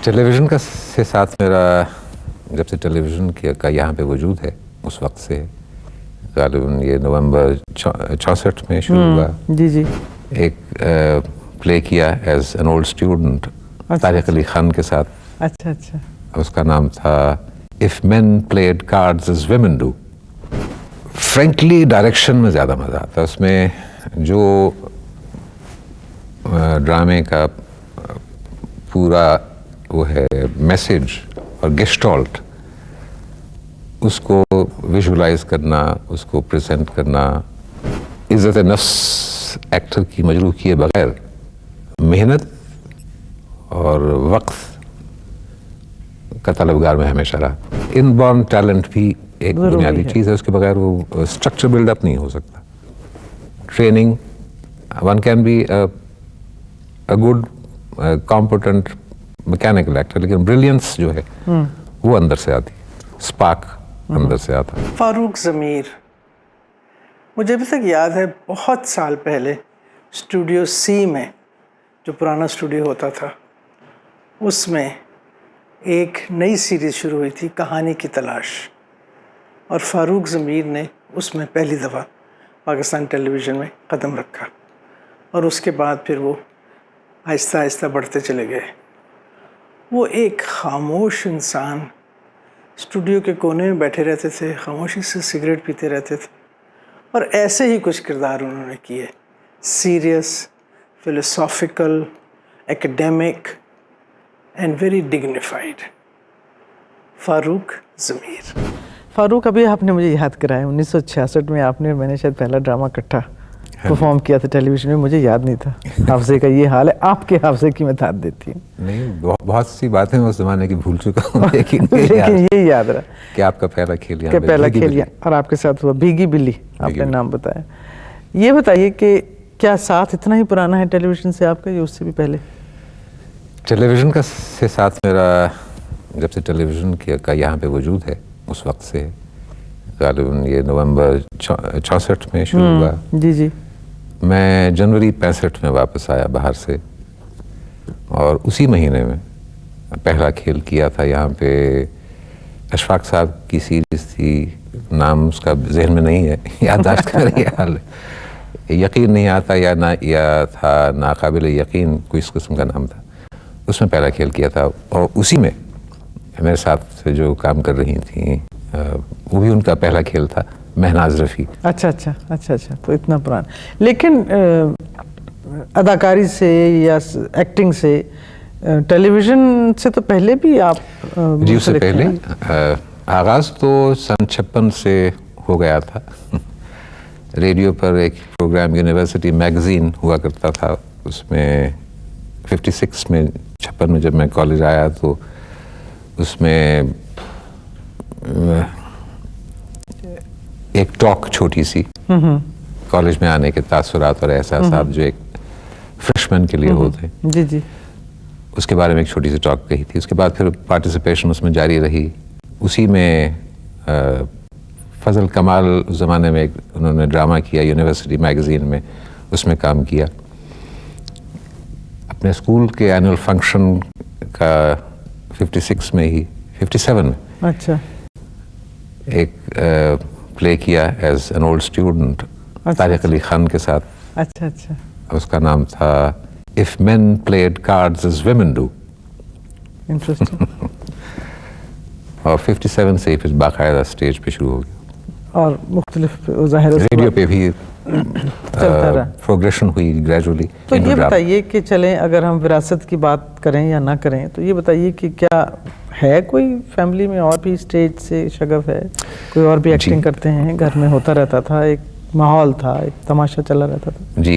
Television का से साथ मेरा जब से टेलीविज़न का यहाँ पे वजूद है उस वक्त से ग़ालिबन ये नवंबर 64 में शुरू हुआ। जी जी। एक प्ले किया as an old student Tariq Ali Khan के साथ। अच्छा अच्छा। उसका नाम था if men played cards as women do. Frankly direction में ज़्यादा मज़ा आता है उसमें। जो ड्रामे का पूरा वो है मैसेज और गेस्टॉल्ट, उसको विजुलाइज करना, उसको प्रेजेंट करना, इज़्ज़त नफ्स एक्टर की मजरूह किए बगैर मेहनत और वक्त का तलबगार में हमेशा रहा। इनबॉर्न टैलेंट भी एक बुनियादी चीज़ है, उसके बगैर वो स्ट्रक्चर बिल्डअप नहीं हो सकता। Training, one can be a good competent mechanical actor, लेकिन ब्रिलियंस जो है वो अंदर से आती, स्पार्क अंदर से आता। फारूक ज़मीर, मुझे अभी तक याद है बहुत साल पहले स्टूडियो सी में, जो पुराना स्टूडियो होता था, उसमें एक नई सीरीज़ शुरू हुई थी, कहानी की तलाश, और फारूक ज़मीर ने उसमें पहली दफ़ा पाकिस्तान टेलीविज़न में कदम रखा और उसके बाद फिर वो आहिस्ता आहिस्ता बढ़ते चले गए। वो एक खामोश इंसान स्टूडियो के कोने में बैठे रहते थे, खामोशी से सिगरेट पीते रहते थे, और ऐसे ही कुछ किरदार उन्होंने किए, serious, philosophical, academic and very dignified. Farooq Zameer. Farooq, अभी आपने मुझे याद कराया 1966 में आपने मैंने शायद पहला ड्रामा इकट्ठा परफॉर्म किया था टेलीविज़न में। मुझे याद नहीं था। हाफ़ज़े का ये हाल है, आपके हाफ़ज़े की मैं दाद देती हूँ। नहीं, बहुत सी बातें उस ज़माने की भूल चुका हूँ, लेकिन ये याद रहा कि आपका पहला खेल यहाँ, पहला खेल यहाँ, और आपके साथ हुआ भीगी बिल्ली, आपने नाम बताया। ये बताइए कि क्या साथ इतना ही पुराना है टेलीविज़न से आपका, या उससे भी पहले? टेलीविज़न का से साथ मेरा जब से टेलीविज़न का यहाँ पे वजूद है उस वक्त से ग़ालिबन ये नवंबर 64 में शुरू हुआ। जी जी। मैं जनवरी 65 में वापस आया बाहर से, और उसी महीने में पहला खेल किया था यहाँ पे। अशफाक साहब की सीरीज़ थी, नाम उसका जहन में नहीं है, याददाश्त का मेरा ये हाल है, यकीन नहीं आता या था नाकाबिल यकीन, कोई इस किस्म का नाम था। उसमें पहला खेल किया था, और उसी में मेरे साथ जो काम कर रही थी वो भी उनका पहला खेल था, महनाज रफ़ी। अच्छा अच्छा अच्छा अच्छा, तो इतना पुराना। लेकिन अदाकारी से या एक्टिंग से टेलीविज़न से तो पहले भी आप जी, उससे पहले आगाज़ तो सन 56 से हो गया था। रेडियो पर एक प्रोग्राम यूनिवर्सिटी मैगज़ीन हुआ करता था, उसमें 56 में 56 में जब मैं कॉलेज आया तो उसमें एक टॉक छोटी सी कॉलेज में आने के तासुरात और एहसासात जो एक फ्रेशमैन के लिए होते हैं, जी जी, उसके बारे में एक छोटी सी टॉक कही थी। उसके बाद फिर पार्टिसिपेशन उसमें जारी रही। उसी में फजल कमाल उस ज़माने में एक उन्होंने ड्रामा किया यूनिवर्सिटी मैगज़ीन में, उसमें काम किया। अपने स्कूल के एनुअल फंक्शन का 56 में ही 57 में अच्छा एक प्ले किया as an old student Tariq Ali Khan के साथ। अच्छा अच्छा। उसका नाम था if men played cards as women do. Interesting. और 57 से फिर बाकायदा स्टेज पे शुरू हो गया, और मुख्तलिफ ज़ाहिर रेडियो पे भी चलता रहा, प्रोग्रेशन हुई ग्रेजुअली। तो ये बताइए कि चलें, अगर हम विरासत की बात करें या ना करें, तो ये बताइए कि क्या है कोई फैमिली में और भी स्टेज से शगफ है, कोई और भी एक्टिंग करते हैं? घर में होता रहता था, एक माहौल था, एक तमाशा चला रहता था। जी,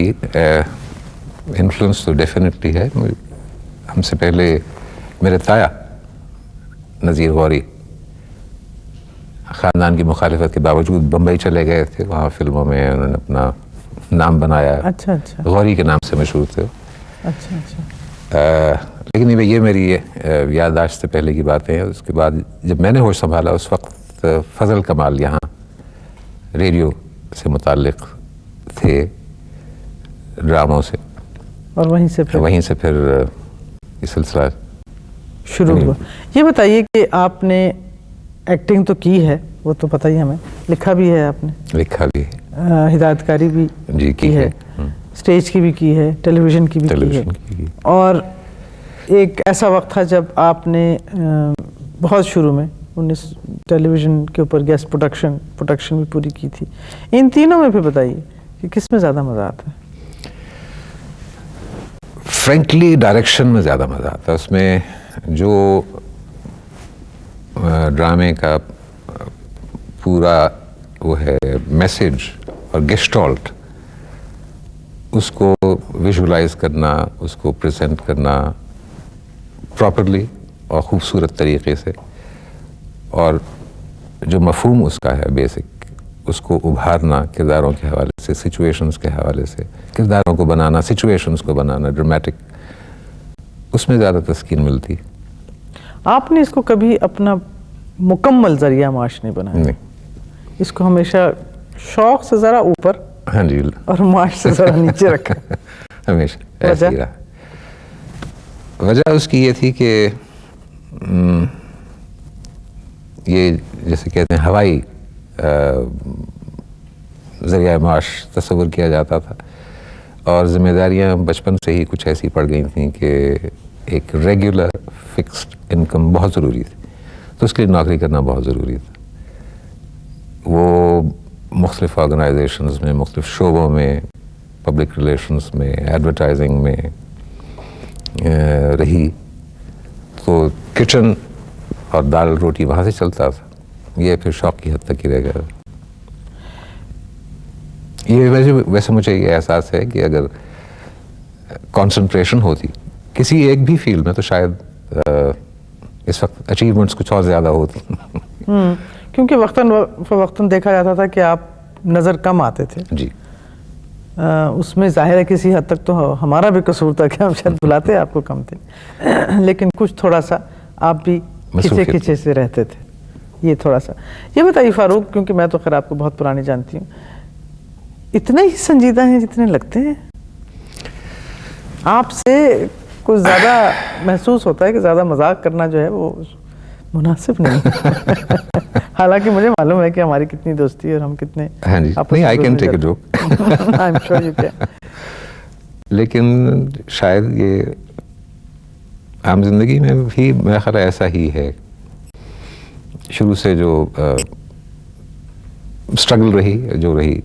इन्फ्लुएंस तो डेफिनेटली है। हमसे पहले मेरे ताया नज़ीर गौरी ख़ानदान की मुखालिफत के बावजूद बम्बई चले गए थे, वहाँ फिल्मों में उन्होंने अपना नाम बनाया। अच्छा अच्छा। गौरी के नाम से मशहूर थे। अच्छा अच्छा। लेकिन ये मेरी याददाश्त से पहले की बातें हैं। उसके बाद जब मैंने होश संभाला उस वक्त फजल कमाल यहाँ रेडियो से मुताल्लिक थे, ड्रामों से, और वहीं से फिर ये सिलसिला शुरू हुआ। ये बताइए कि आपने एक्टिंग तो की है, वो तो पता ही हमें, लिखा भी है आपने, लिखा भी है हिदायतकारी भी जी की है, स्टेज की भी की है, टेलीविज़न की भी की है। और एक ऐसा वक्त था जब आपने बहुत शुरू में 19 टेलीविज़न के ऊपर गेस्ट प्रोडक्शन भी पूरी की थी। इन तीनों में फिर बताइए कि किस में ज़्यादा मज़ा आता है? फ्रेंकली डायरेक्शन में ज़्यादा मज़ा आता है। उसमें जो ड्रामे का पूरा वो है मैसेज और गेस्टॉल्ट, उसको विजुलाइज करना, उसको प्रेजेंट करना प्रॉपरली और ख़ूबसूरत तरीके से, और जो मफहूम उसका है बेसिक, उसको उभारना किरदारों के हवाले से, सिचुएशंस के हवाले से, किरदारों को बनाना, सिचुएशंस को बनाना ड्रामेटिक, उसमें ज़्यादा तस्कीन मिलती। आपने इसको कभी अपना मुकम्मल जरिया माश नहीं बनाया? नहीं, इसको हमेशा शौक से ज़रा ऊपर, हाँ जी, और माश से ज़रा नीचे रखा। हमेशा ऐसे ही रहा। वजह उसकी ये थी कि ये जैसे कहते हैं हवाई ज़रिया माश तस्वुर किया जाता था, और ज़िम्मेदारियाँ बचपन से ही कुछ ऐसी पड़ गई थी कि एक रेगुलर फिक्स्ड इनकम बहुत ज़रूरी थी, तो उसके लिए नौकरी करना बहुत ज़रूरी था। वो मुख्तलिफ़ ऑर्गेनाइजेशंस में, मुख्तलिफ़ शोबों में, पब्लिक रिलेशंस में, एडवर्टाइजिंग में रही, तो किचन और दाल रोटी वहाँ से चलता था। ये फिर शौक की हद तक ही रह गया। ये वैसे मुझे ये एहसास है कि अगर कंसंट्रेशन होती किसी एक भी फील्ड में, तो शायद इस वक्त अचीवमेंट्स कुछ और ज़्यादा होती। क्योंकि वक्तन देखा जाता था कि आप नज़र कम आते थे जी। उसमें जाहिर है किसी हद तक तो हमारा भी कसूर था कि हम शायद बुलाते आपको कम थे, लेकिन कुछ थोड़ा सा आप भी खिंचे से रहते थे। ये थोड़ा सा ये बताइए फारूक, क्योंकि मैं तो खैर आपको बहुत पुरानी जानती हूँ, इतने ही संजीदा हैं जितने लगते हैं? आपसे कुछ ज़्यादा महसूस होता है कि ज़्यादा मजाक करना जो है वो मुनासिब नहीं। हालांकि मुझे मालूम है कि हमारी कितनी दोस्ती है और हम कितने, हाँ जी, नहीं, I can take a joke, I am sure you can. लेकिन शायद ये आम जिंदगी में भी मेरा ख्याल ऐसा ही है। शुरू से जो स्ट्रगल रही जो रही,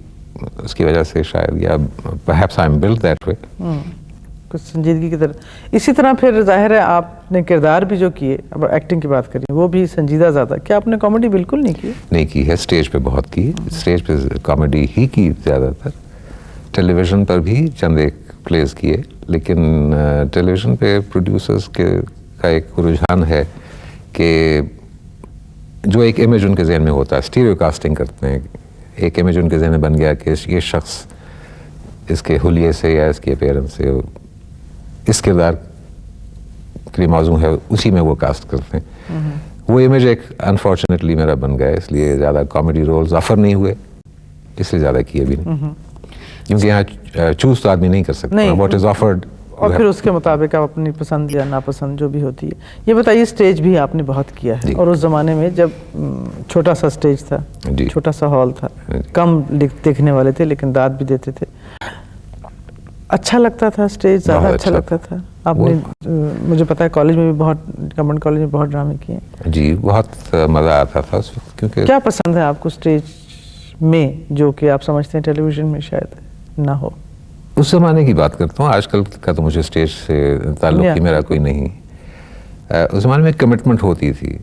उसकी वजह से शायद, या perhaps I am built that way, कुछ संजीदगी की तरह। इसी तरह फिर जाहिर है आपने किरदार भी जो किए, अब एक्टिंग की बात करें, वो भी संजीदा ज़्यादा। क्या आपने कॉमेडी बिल्कुल नहीं की? नहीं की है, स्टेज पे बहुत की, स्टेज पे कॉमेडी ही की ज़्यादातर। टेलीविज़न पर भी चंद एक प्लेस किए, लेकिन टेलीविज़न पे प्रोड्यूसर्स का एक रुझान है कि जो एक इमेज उनके जहन में होता है, स्टीरियो कास्टिंग करते हैं, एक इमेज उनके जहन में बन गया कि ये शख्स इसके हुलिये से या इसके अपीयरेंस से इस किरदार के लिए मौजूद है, उसी में वो कास्ट करते हैं। वो इमेज एक अनफॉर्चुनेटली मेरा बन गया, इसलिए ज़्यादा कॉमेडी रोल्स ऑफर नहीं हुए, इसलिए ज़्यादा किए भी नहीं, क्योंकि यहाँ चूज तो आदमी नहीं कर सकता, व्हाट इज ऑफर्ड, और फिर उसके मुताबिक आप अपनी पसंद या नापसंद जो भी होती है। ये बताइए, स्टेज भी आपने बहुत किया है, और उस ज़माने में जब छोटा सा स्टेज था, छोटा सा हॉल था, कम देखने वाले थे लेकिन दाद भी देते थे, अच्छा लगता था स्टेज, ज़्यादा अच्छा लगता था। आपने मुझे पता है कॉलेज में भी बहुत, गवर्नमेंट कॉलेज में बहुत ड्रामे किए जी, बहुत मज़ा आता था उस वक्त। क्योंकि क्या पसंद है आपको स्टेज में जो कि आप समझते हैं टेलीविज़न में शायद ना हो? उस ज़माने की बात करता हूँ, आजकल का तो मुझे स्टेज से ताल्लुक़ ही मेरा कोई नहीं। उस ज़माने में कमिटमेंट होती थी,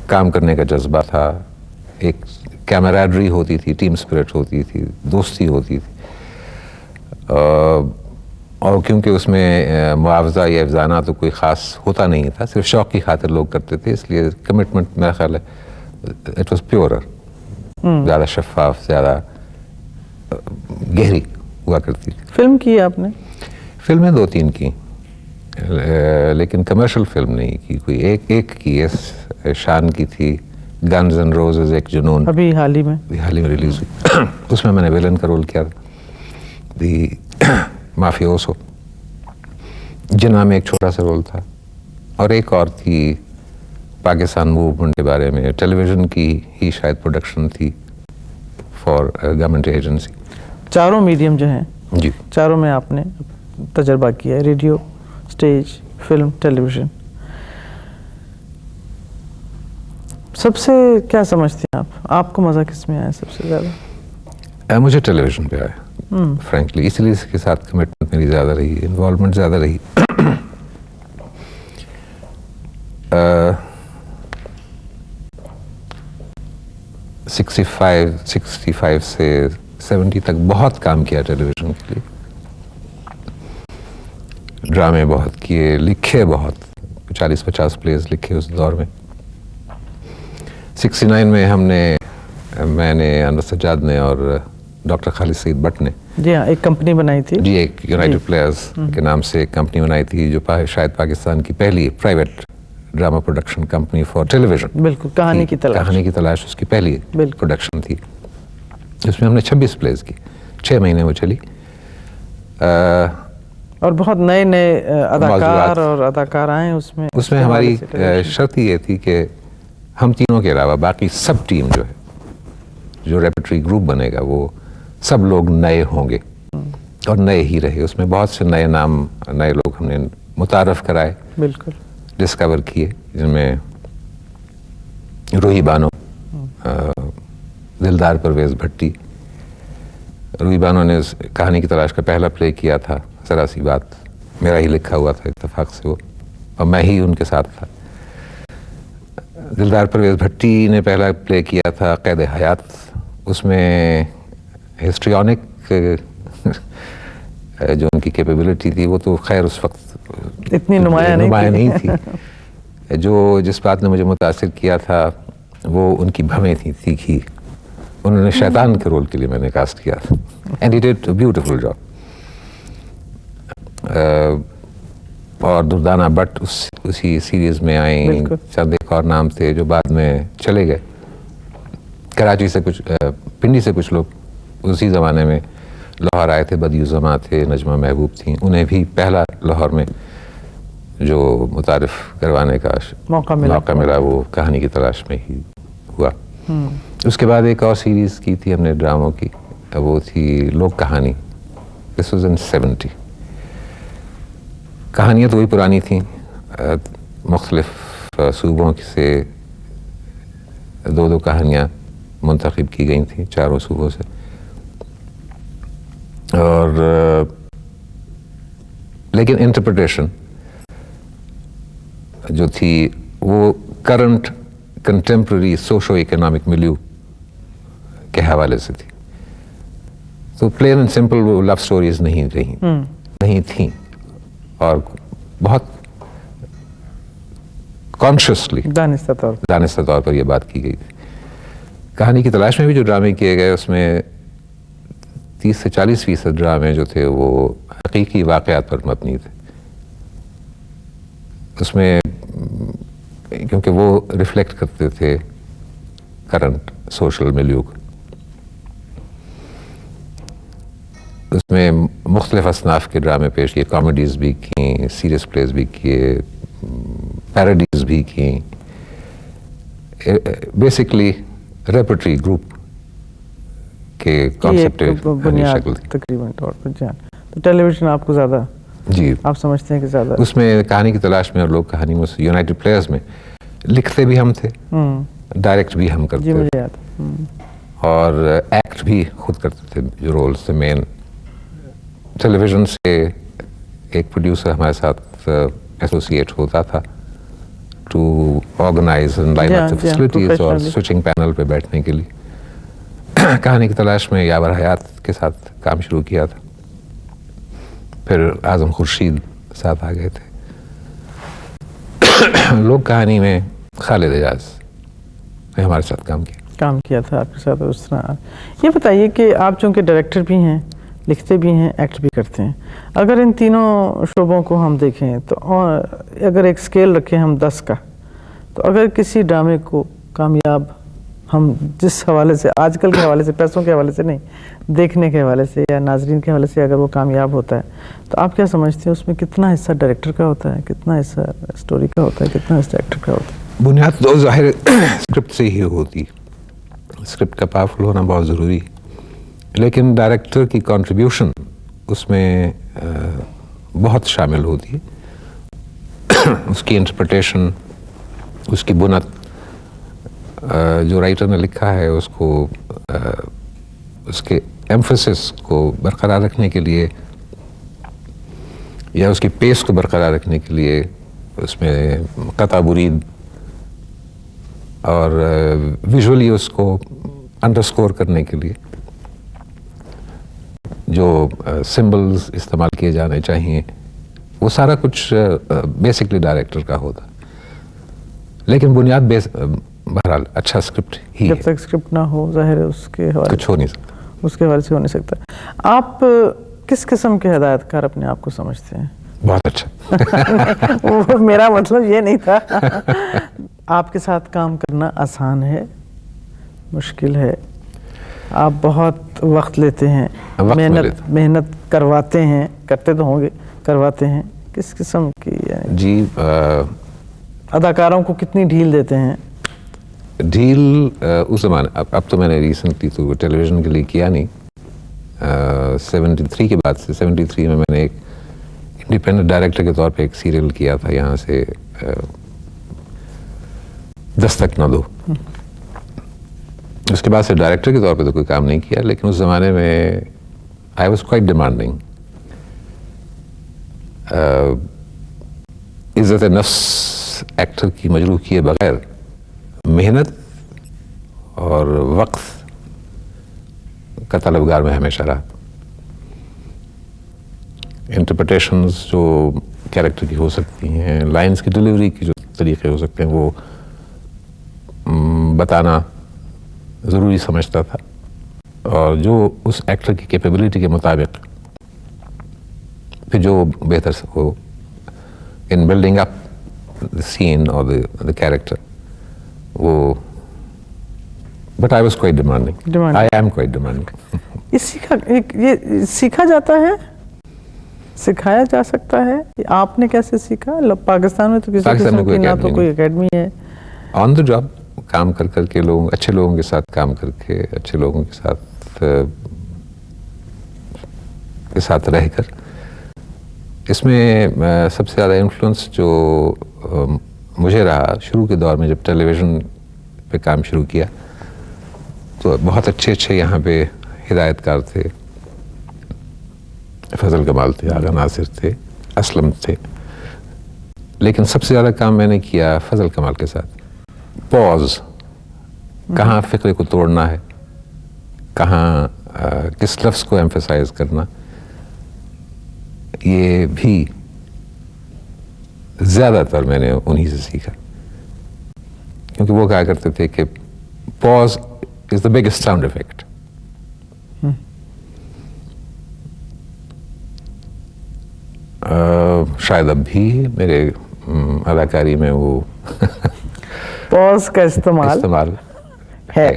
काम करने का जज्बा था, एक कैमराडरी होती थी, टीम स्पिरिट होती थी, दोस्ती होती थी, और क्योंकि उसमें मुआवजा या अफजाना तो कोई ख़ास होता नहीं था, सिर्फ शौक़ की खातिर लोग करते थे, इसलिए कमिटमेंट मेरा ख्याल है इट वाज प्योरर, ज़्यादा शफाफ, ज़्यादा गहरी हुआ करती थी। फिल्म की आपने? फिल्में 2-3 की, लेकिन कमर्शियल फिल्म नहीं की कोई। एक की है, शान की थी, गन्स एंड रोजेस, एक जुनून, अभी हाल ही में रिलीज हुई। उसमें मैंने विलन का रोल किया, दी माफियोसो। जिन्ना में एक छोटा सा रोल था, और एक और थी पाकिस्तान मूवमेंट के बारे में, टेलीविज़न की ही शायद प्रोडक्शन थी फॉर गवर्नमेंट एजेंसी। चारों मीडियम जो हैं जी, चारों में आपने तजर्बा किया है, रेडियो, स्टेज, फिल्म, टेलीविज़न। सबसे क्या समझते हैं आप, आपको मज़ा किस में आया सबसे ज़्यादा? मुझे टेलीविज़न पे आया फ्रैंकली, इसलिए इसके साथ कमिटमेंट मेरी ज़्यादा रही, इन्वॉल्वमेंट ज़्यादा रही। 65 से 70 तक बहुत काम किया टेलीविज़न के लिए, ड्रामे बहुत किए, लिखे बहुत, 40-50 प्लेस लिखे उस दौर में। 69 में मैंने अनवर सज्जाद ने और डॉक्टर खालिद सईद भट्ट ने जी हाँ एक कंपनी बनाई थी जी, एक यूनाइटेड प्लेयर्स के नाम से एक कंपनी बनाई थी, जो शायद पाकिस्तान की पहली private drama production company for television. बिल्कुल, कहानी की तलाश उसकी पहली प्रोडक्शन थी। इसमें हमने 26 प्लेस की, 6 महीने वो चली। और बहुत नए नए अदाकार और अदाकाराएं उसमें हमारी शर्त ये थी कि हम तीनों के अलावा बाकी सब टीम जो है, जो रेपर्टरी ग्रुप बनेगा, वो सब लोग नए होंगे और नए ही रहे। उसमें बहुत से नए नाम, नए लोग हमने मुतारफ कराए, बिल्कुल डिस्कवर किए, जिनमें रूही बानो, दिलदार परवेज़ भट्टी। रूही बानो ने कहानी की तलाश का पहला प्ले किया था, ज़रा सी बात, मेरा ही लिखा हुआ था इत्तेफाक से वो, और मैं ही उनके साथ था। दिलदार परवेज़ भट्टी ने पहला प्ले किया था कैद हयात, उसमें हिस्ट्रियोनिक जो उनकी कैपेबिलिटी थी वो तो खैर उस वक्त इतनी नुमाया नहीं थी। जिस बात ने मुझे मुतासिर किया था वो उनकी भवें थी तीखी। उन्होंने शैतान के रोल के लिए मैंने कास्ट किया था, and he did a beautiful job. और दुर्दाना भट्ट उसी सीरीज में आई। चंद एक और नाम थे जो बाद में चले गए। कराची से कुछ, पिंडी से कुछ लोग उसी ज़माने में लाहौर आए थे, बदियुज़्ज़मा थे, नजमा महबूब थी, उन्हें भी पहला लाहौर में जो मुतारिफ करवाने का मौका मिला वो कहानी की तलाश में ही हुआ। उसके बाद एक और सीरीज़ की थी हमने ड्रामों की, वो थी लोक कहानी। This was in 70। कहानियाँ तो वही पुरानी थी, मुख्तलिफ सूबों से 2-2 कहानियाँ मुंतखब की गई थी, 4 सूबों से। और लेकिन इंटरप्रिटेशन जो थी वो current contemporary socio economic milieu के हवाले से थी। तो प्लेन एंड सिंपल वो लव स्टोरीज नहीं थी और बहुत कॉन्शियसली दानिस्ता तौर पर यह बात की गई थी। कहानी की तलाश में भी जो ड्रामे किए गए उसमें 30 से 40% ड्रामे जो थे वो हकीकी वाक़यात पर मबनी थे। उसमें क्योंकि वो रिफ्लेक्ट करते थे करंट सोशल मिलियू को। उसमें मुख्तलिफ असनाफ के ड्रामे पेश किए, कॉमेडीज़ भी की, सीरियस प्लेस भी किए, पैरोडीज़ भी की। बेसिकली रेपर्टरी ग्रुप के कॉन्सेप्ट तकरीबन तौर पर। तो टेलीविज़न आपको ज़्यादा जी आप समझते हैं कि ज़्यादा उसमें कहानी की तलाश में और लोग कहानी में यूनाइटेड प्लेयर्स में लिखते भी हम थे, डायरेक्ट भी हम करते थे और एक्ट भी खुद करते थे जो रोल्स थे मेन। टेलीविज़न से एक प्रोड्यूसर हमारे साथ एसोसिएट होता था to organise and line up the facilities और स्विचिंग पैनल पे बैठने के लिए। कहानी की तलाश में यावर हयात के साथ काम शुरू किया था, फिर आज़म खुर्शीद साथ आ गए थे। लोग कहानी में खालिद एजाज ने हमारे साथ काम किया था आपके साथ। उस तरह ये बताइए कि आप चूँकि डायरेक्टर भी हैं, लिखते भी हैं, एक्ट भी करते हैं, अगर इन तीनों शोबों को हम देखें तो अगर एक स्केल रखें हम 10 का, तो अगर किसी ड्रामे को कामयाब हम जिस हवाले से, आजकल के हवाले से, पैसों के हवाले से नहीं, देखने के हवाले से या नाजरीन के हवाले से अगर वो कामयाब होता है, तो आप क्या समझते हैं उसमें कितना हिस्सा डायरेक्टर का होता है, कितना हिस्सा स्टोरी का होता है, कितना हिस्सा एक्टर का होता है? बुनियाद तो जाहिर स्क्रिप्ट से ही होती, स्क्रिप्ट का पावरफुल होना बहुत ज़रूरी है, लेकिन डायरेक्टर की कंट्रीब्यूशन उसमें बहुत शामिल होती है। उसकी इंटरप्रिटेशन, उसकी बुनत, जो राइटर ने लिखा है उसको, उसके एम्फसिस को बरकरार रखने के लिए या उसकी पेस को बरकरार रखने के लिए उसमें कता बुरीद और विजुअली उसको अंडरस्कोर करने के लिए जो सिंबल्स इस्तेमाल किए जाने चाहिए, वो सारा कुछ बेसिकली डायरेक्टर का होता, लेकिन बुनियाद बहरहाल अच्छा स्क्रिप्ट ही जब तक स्क्रिप्ट ना हो जाहिर है उसके हवाले कुछ हो नहीं सकता, उसके हवाले से हो नहीं सकता। आप किस किस्म के हिदायतकार अपने आप को समझते हैं? बहुत अच्छा। वो मेरा मतलब ये नहीं था। आपके साथ काम करना आसान है, मुश्किल है? आप बहुत वक्त लेते हैं, मेहनत करवाते हैं, करते तो होंगे, करवाते हैं, किस किस्म की जी? अदाकारों को कितनी ढील देते हैं? ढील उस ज़माने, अब तो मैंने रिसेंटली तो टेलीविज़न के लिए किया नहीं, 73 के बाद से, 73 में मैंने एक इंडिपेंडेंट डायरेक्टर के तौर पे एक सीरियल किया था यहाँ से, दस्तक न दो। उसके बाद से डायरेक्टर के तौर पे तो कोई काम नहीं किया, लेकिन उस ज़माने में आई वॉज क्वाइट डिमांडिंग। इज़्ज़त नफ्स एक्टर की मजरूह किए बगैर मेहनत और वक्त का तलबगार में हमेशा रहा। इंटरप्रिटेशंस जो कैरेक्टर की हो सकती हैं, लाइंस की डिलीवरी की जो तरीके हो सकते हैं, वो बताना ज़रूरी समझता था, और जो उस एक्टर की कैपेबिलिटी के मुताबिक फिर जो बेहतर हो in building up the scene और द कैरेक्टर, वो, but I was quite demanding, I am quite demanding. ये सीखा जाता है, सिखाया जा सकता है? आपने कैसे सीखा? पाकिस्तान में तो किसी किस्म की ना तो कोई एकेडमी है। ऑन द जॉब काम कर करके, लोग अच्छे लोगों के साथ काम करके, अच्छे लोगों के साथ रहकर, इसमें सबसे ज़्यादा इन्फ्लुएंस जो मुझे रहा शुरू के दौर में, जब टेलीविज़न पे काम शुरू किया तो बहुत अच्छे अच्छे यहाँ पे हिदायतकार थे, फजल कमाल थे, आगा नासिर थे, असलम थे, लेकिन सबसे ज़्यादा काम मैंने किया फजल कमाल के साथ। पॉज, कहाँ फ़िक्रे को तोड़ना है, कहाँ किस लफ्ज़ को एम्फसाइज करना, ये भी ज़्यादातर मैंने उन्हीं से सीखा, क्योंकि वो कहा करते थे कि pause is the biggest sound effect. शायद अब भी मेरे अदाकारी में वो पॉज का इस्तेमाल है,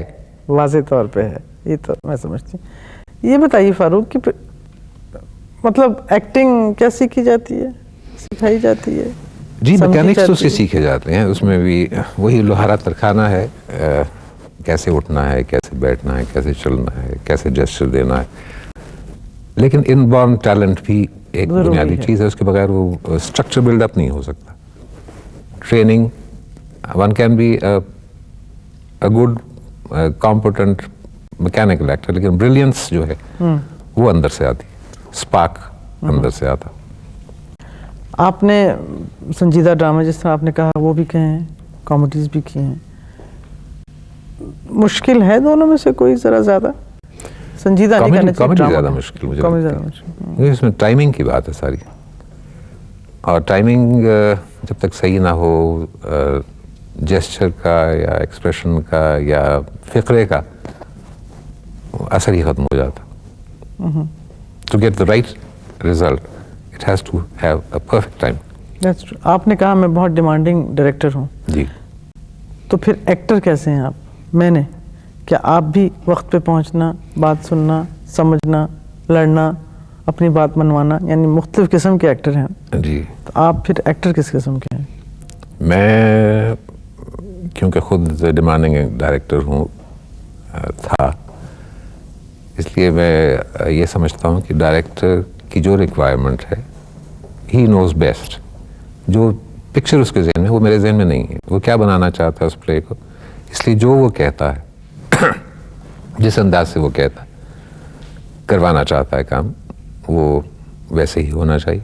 वाज़े तौर पे है, ये तो मैं समझती हूँ। ये बताइए फारूक कि मतलब एक्टिंग क्या सीखी जाती है, सिखाई जाती है? जी, मैकेनिक्स तो उससे सीखे जाते हैं, उसमें भी वही लोहारा तरखाना है, कैसे उठना है, कैसे बैठना है, कैसे चलना है, कैसे जेस्चर देना है, लेकिन इनबॉर्न टैलेंट भी एक बुनियादी चीज़ है, उसके बगैर वो स्ट्रक्चर बिल्डअप नहीं हो सकता। Training, one can be a good competent mechanical actor, लेकिन ब्रिलियंस जो है वो अंदर से आती, स्पार्क अंदर से आता। आपने संजीदा ड्रामा जिस तरह आपने कहा वो भी कहे हैं, कॉमेडीज भी की हैं, मुश्किल है दोनों में से कोई जरा ज्यादा? संजीदा नहीं करना चाहिए, कॉमेडी ज्यादा मुश्किल मुझे लगता है, इसमें टाइमिंग की बात है सारी, और टाइमिंग जब तक सही ना हो, जेस्चर का या एक्सप्रेशन का या फिक्रे का, असर ही खत्म हो जाता। To get the right result it has to have a perfect time. That's true. आपने कहा मैं बहुत डिमांडिंग डायरेक्टर हूँ जी, तो फिर एक्टर कैसे हैं आप? मैंने क्या आप भी वक्त पे पहुंचना, बात सुनना, समझना, लड़ना, अपनी बात मनवाना, यानी मुख्तलिफ किस्म के एक्टर हैं जी। तो आप फिर एक्टर किस किस्म के हैं? मैं क्योंकि खुद डिमांडिंग डायरेक्टर हूँ था, इसलिए मैं ये समझता हूँ कि डायरेक्टर की जो रिक्वायरमेंट है ही नोज बेस्ट। जो पिक्चर उसके जहन में, वो मेरे जहन में नहीं है। वो क्या बनाना चाहता है उस प्ले को, इसलिए जो वो कहता है जिस अंदाज से वो कहता है, करवाना चाहता है काम, वो वैसे ही होना चाहिए।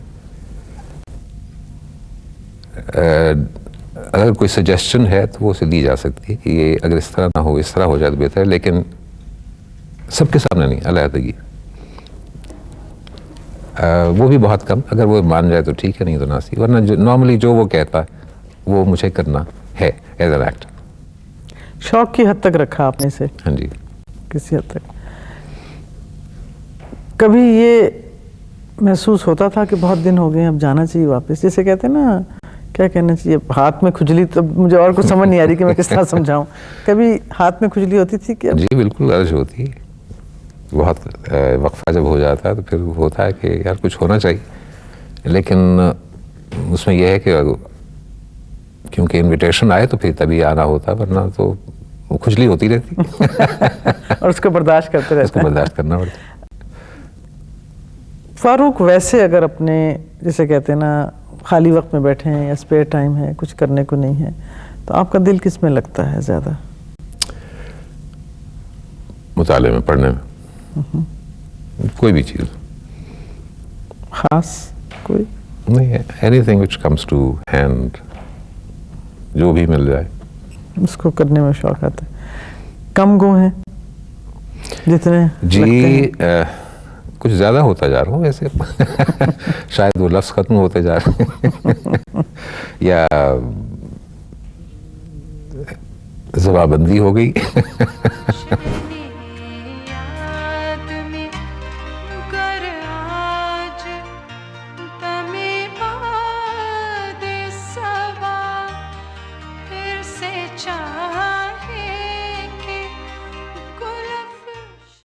अगर कोई सजेशन है तो वो उसे दी जा सकती है कि ये अगर इस तरह ना हो, इस तरह हो जाए तो बेहतर है, लेकिन सबके सामने नहीं, अलग-अलग। वो भी बहुत कम, अगर वो मान जाए तो ठीक है, नहीं तो ना सी। वरना नॉर्मली जो वो कहता है वो मुझे करना है एज एन एक्टर। शौक की हद तक रखा आपने इसे? हाँ जी। किसी हद तक कभी ये महसूस होता था कि बहुत दिन हो गए, अब जाना चाहिए वापस? जैसे कहते हैं ना, क्या कहना चाहिए, हाथ में खुजली, तो मुझे और कुछ समझ नहीं आ रही कि मैं किस तरह समझाऊं। कभी हाथ में खुजली होती थी कि जी बिल्कुल अर्ज होती है। बहुत वक्फा जब हो जाता है तो फिर होता है कि यार कुछ होना चाहिए, लेकिन उसमें यह है कि क्योंकि इनविटेशन आए तो फिर तभी आना होता, वरना तो खुजली होती रहती और उसको बर्दाश्त करते रहते उसको बर्दाश्त करना पड़ता। फारूक, वैसे अगर अपने, जैसे कहते हैं ना, खाली वक्त में बैठे हैं या स्पेयर टाइम है, कुछ करने को नहीं है, तो आपका दिल किस में लगता है ज़्यादा? मुताले में, पढ़ने में, कोई भी चीज़। खास कोई नहीं है, anything which comes to hand, जो भी मिल जाए उसको करने में शौक आता है। कम गो हैं जितने जी लगते हैं? कुछ ज़्यादा होता जा रहा हूँ वैसे शायद वो लफ्ज़ ख़त्म होते जा रहे हैं या ज़बाबंदी हो गई